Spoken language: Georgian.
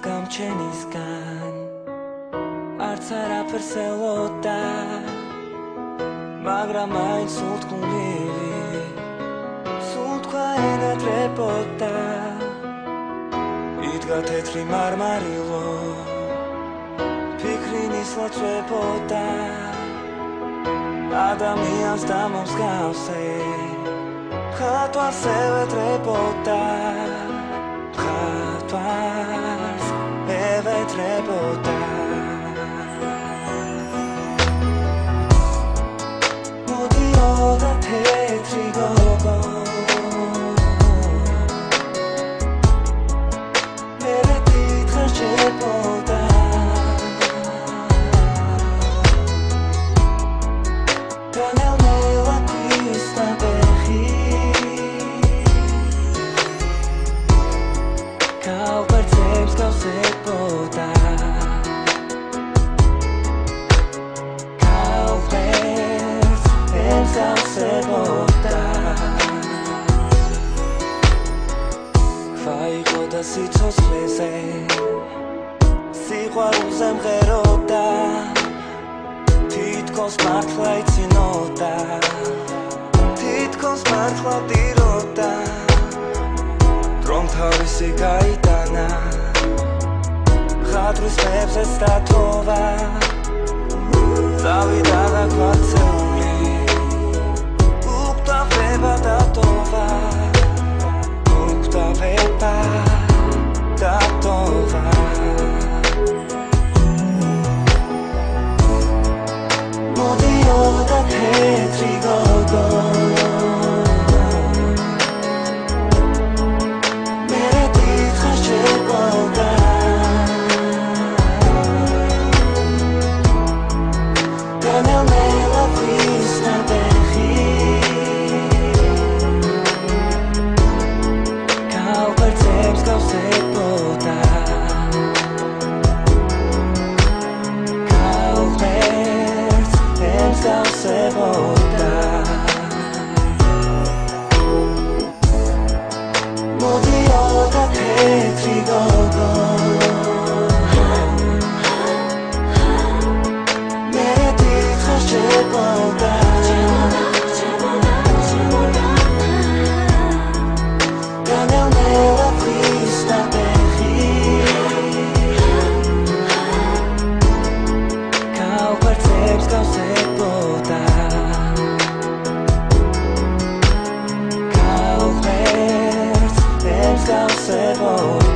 გამჩენისგან არც არაფერს ელოდა მაგრამ მაინც უთქმული სულ თქვა ენატრებოდა იდგა თეთრი მარმარილო ფიქრი ნისლაწვებოდა ადამიანს დამოსგავსე ხატვარს ევედრებოდა ხატვარს ევედრებოდა მოდიოდა თეთრი გოგო მერე თითქოს შეპოდა განელნელა ქვის ნაბეხი კალბერძებს გავსებოდა კალბერძებს გავსებოდა ქვაიყო და სიცოცხლეზე სიყვარულზე მღეროდა თითქოს მართლა იცინოდა თითქოს მართლა დიროდა რომ თავისი გაიტანა ხატვის ხმებზე სტატოვა წავიდა და გვაცეული უკვდავება დატოვა უკვდავება დატოვა მოდიოდა თეთრი გოგო მერე თითქოს შეპოდა განელნელა ქვის ნაბეხი კალბერძებს გავსებოდა გავსებოდა მოდიოდა თეთრი გოგო მერე თითქოს შეპოდა განელნელა ქვის ნაბეხი კალბერძებს გავსებოდა I'll say